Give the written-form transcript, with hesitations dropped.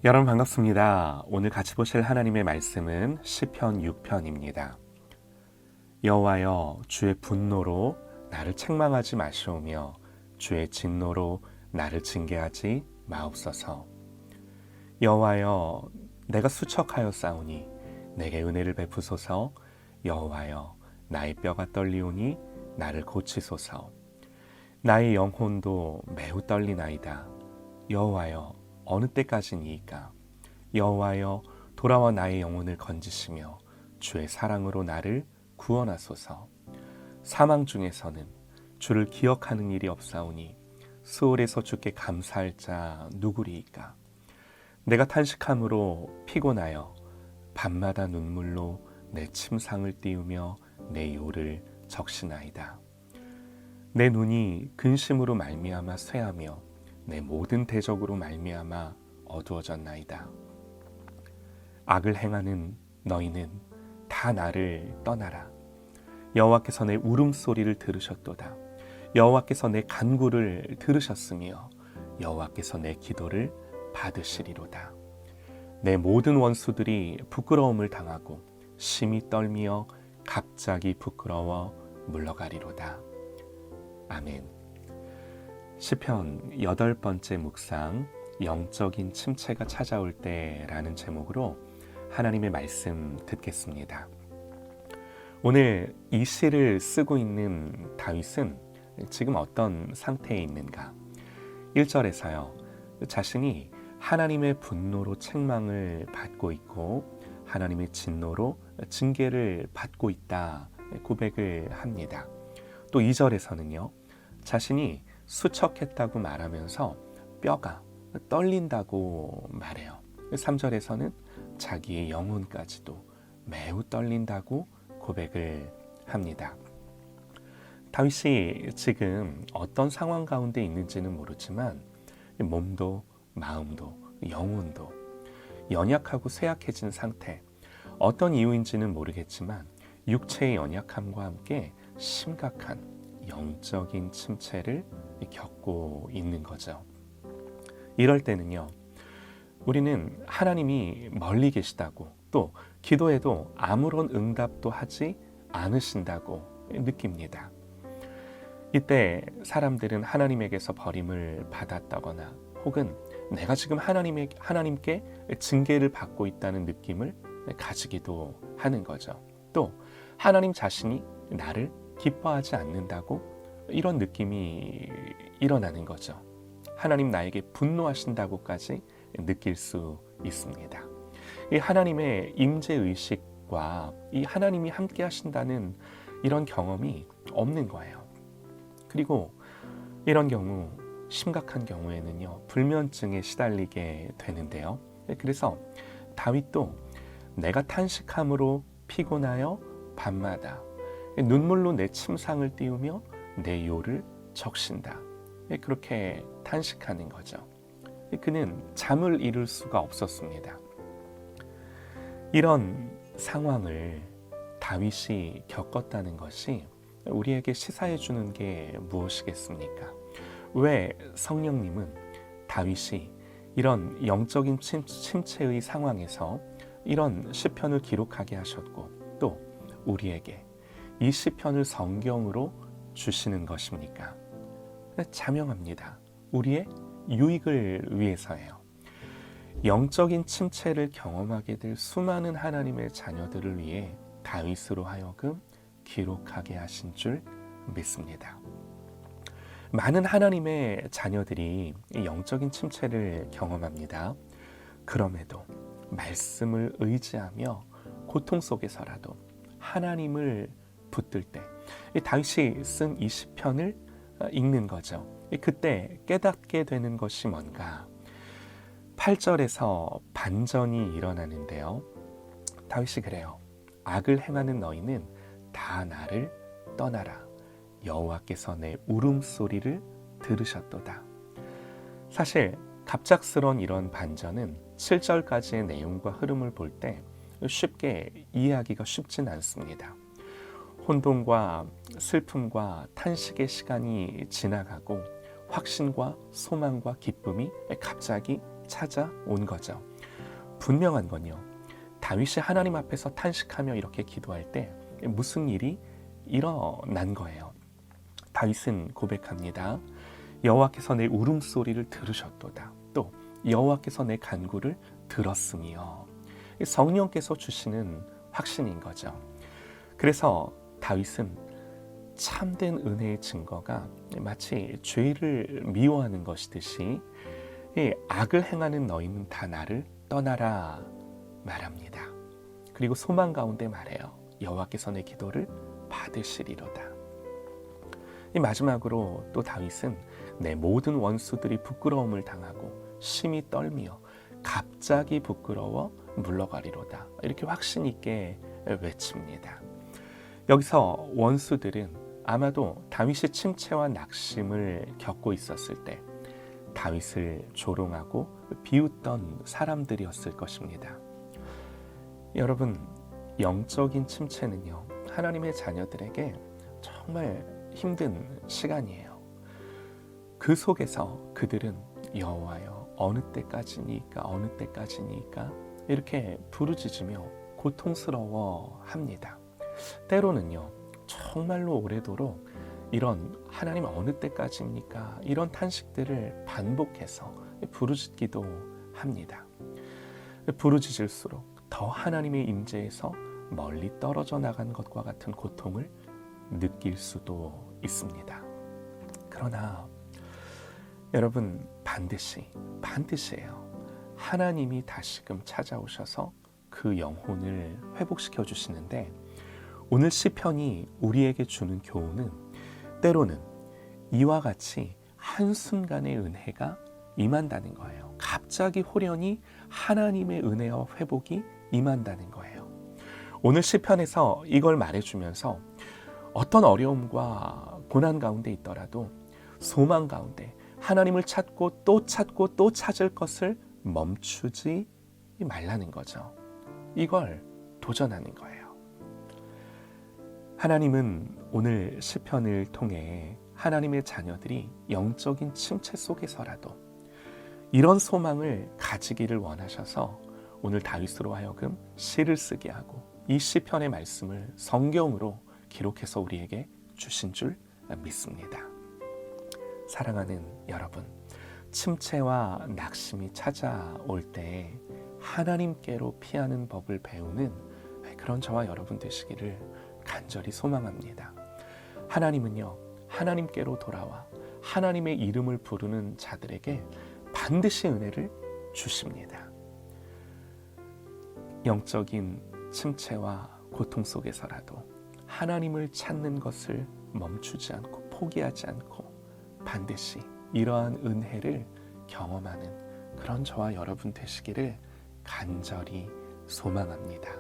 여러분 반갑습니다. 오늘 같이 보실 하나님의 말씀은 시편 6편입니다. 여호와여, 주의 분노로 나를 책망하지 마시오며 주의 진노로 나를 징계하지 마옵소서. 여호와여, 내가 수척하였사오니 내게 은혜를 베푸소서. 여호와여, 나의 뼈가 떨리오니 나를 고치소서. 나의 영혼도 매우 떨리나이다. 여호와여, 어느 때까지니이까? 여호와여, 돌아와 나의 영혼을 건지시며 주의 사랑으로 나를 구원하소서. 사망 중에서는 주를 기억하는 일이 없사오니 수월에서 주께 감사할 자 누구리이까? 내가 탄식함으로 피곤하여 밤마다 눈물로 내 침상을 띄우며 내 요를 적시나이다. 내 눈이 근심으로 말미암아 쇠하며 내 모든 대적으로 말미암아 어두워졌나이다. 악을 행하는 너희는 다 나를 떠나라. 여호와께서 내 울음소리를 들으셨도다. 여호와께서 내 간구를 들으셨으며 여호와께서 내 기도를 받으시리로다. 내 모든 원수들이 부끄러움을 당하고 심히 떨며 갑자기 부끄러워 물러가리로다. 아멘. 시편 8번째 묵상, 영적인 침체가 찾아올 때라는 제목으로 하나님의 말씀 듣겠습니다. 오늘 이 시를 쓰고 있는 다윗은 지금 어떤 상태에 있는가? 1절에서요, 자신이 하나님의 분노로 책망을 받고 있고 하나님의 진노로 징계를 받고 있다 고백을 합니다. 또 2절에서는요, 자신이 수척했다고 말하면서 뼈가 떨린다고 말해요. 3절에서는 자기의 영혼까지도 매우 떨린다고 고백을 합니다. 다윗이 지금 어떤 상황 가운데 있는지는 모르지만 몸도 마음도 영혼도 연약하고 쇠약해진 상태, 어떤 이유인지는 모르겠지만 육체의 연약함과 함께 심각한 영적인 침체를 겪고 있는 거죠. 이럴 때는요, 우리는 하나님이 멀리 계시다고, 또 기도해도 아무런 응답도 하지 않으신다고 느낍니다. 이때 사람들은 하나님에게서 버림을 받았다거나 혹은 내가 지금 하나님께 징계를 받고 있다는 느낌을 가지기도 하는 거죠. 또 하나님 자신이 나를 기뻐하지 않는다고 이런 느낌이 일어나는 거죠. 하나님 나에게 분노하신다고까지 느낄 수 있습니다. 이 하나님의 임재의식과 이 하나님이 함께 하신다는 이런 경험이 없는 거예요. 그리고 이런 경우, 심각한 경우에는요, 불면증에 시달리게 되는데요. 그래서 다윗도 내가 탄식함으로 피곤하여 밤마다 눈물로 내 침상을 띄우며 내 요를 적신다. 그렇게 탄식하는 거죠. 그는 잠을 이룰 수가 없었습니다. 이런 상황을 다윗이 겪었다는 것이 우리에게 시사해 주는 게 무엇이겠습니까? 왜 성령님은 다윗이 이런 영적인 침체의 상황에서 이런 시편을 기록하게 하셨고 또 우리에게 이 시편을 성경으로 주시는 것입니까? 자명합니다. 우리의 유익을 위해서예요. 영적인 침체를 경험하게 될 수많은 하나님의 자녀들을 위해 다윗으로 하여금 기록하게 하신 줄 믿습니다. 많은 하나님의 자녀들이 영적인 침체를 경험합니다. 그럼에도 말씀을 의지하며 고통 속에서라도 하나님을 붙들 때 다윗이 쓴 이 시편을 읽는 거죠. 그때 깨닫게 되는 것이 뭔가? 8절에서 반전이 일어나는데요. 다윗이 그래요. 악을 행하는 너희는 다 나를 떠나라. 여호와께서 내 울음소리를 들으셨도다. 사실 갑작스러운 이런 반전은 7절까지의 내용과 흐름을 볼 때 쉽게 이해하기가 쉽진 않습니다. 혼돈과 슬픔과 탄식의 시간이 지나가고 확신과 소망과 기쁨이 갑자기 찾아온 거죠. 분명한 건요, 다윗이 하나님 앞에서 탄식하며 이렇게 기도할 때 무슨 일이 일어난 거예요. 다윗은 고백합니다. 여호와께서 내 울음소리를 들으셨도다. 또 여호와께서 내 간구를 들었으며. 성령께서 주시는 확신인 거죠. 그래서 다윗은 참된 은혜의 증거가 마치 죄를 미워하는 것이듯이 악을 행하는 너희는 다 나를 떠나라 말합니다. 그리고 소망 가운데 말해요. 여호와께서 내 기도를 받으시리로다. 이 마지막으로 또 다윗은 내 모든 원수들이 부끄러움을 당하고 심히 떨며 갑자기 부끄러워 물러가리로다. 이렇게 확신 있게 외칩니다. 여기서 원수들은 아마도 다윗의 침체와 낙심을 겪고 있었을 때 다윗을 조롱하고 비웃던 사람들이었을 것입니다. 여러분, 영적인 침체는요, 하나님의 자녀들에게 정말 힘든 시간이에요. 그 속에서 그들은 여호와여 어느 때까지니까 이렇게 부르짖으며 고통스러워합니다. 때로는요, 정말로 오래도록 이런 하나님 어느 때까지입니까? 이런 탄식들을 반복해서 부르짖기도 합니다. 부르짖을수록 더 하나님의 임재에서 멀리 떨어져 나간 것과 같은 고통을 느낄 수도 있습니다. 그러나 여러분, 반드시예요. 하나님이 다시금 찾아오셔서 그 영혼을 회복시켜 주시는데, 오늘 시편이 우리에게 주는 교훈은 때로는 이와 같이 한순간의 은혜가 임한다는 거예요. 갑자기 호련히 하나님의 은혜와 회복이 임한다는 거예요. 오늘 시편에서 이걸 말해주면서 어떤 어려움과 고난 가운데 있더라도 소망 가운데 하나님을 찾고 또 찾을 것을 멈추지 말라는 거죠. 이걸 도전하는 거예요. 하나님은 오늘 시편을 통해 하나님의 자녀들이 영적인 침체 속에서라도 이런 소망을 가지기를 원하셔서 오늘 다윗으로 하여금 시를 쓰게 하고 이 시편의 말씀을 성경으로 기록해서 우리에게 주신 줄 믿습니다. 사랑하는 여러분, 침체와 낙심이 찾아올 때 하나님께로 피하는 법을 배우는 그런 저와 여러분 되시기를 간절히 소망합니다. 하나님은요, 하나님께로 돌아와 하나님의 이름을 부르는 자들에게 반드시 은혜를 주십니다. 영적인 침체와 고통 속에서라도 하나님을 찾는 것을 멈추지 않고 포기하지 않고 반드시 이러한 은혜를 경험하는 그런 저와 여러분 되시기를 간절히 소망합니다.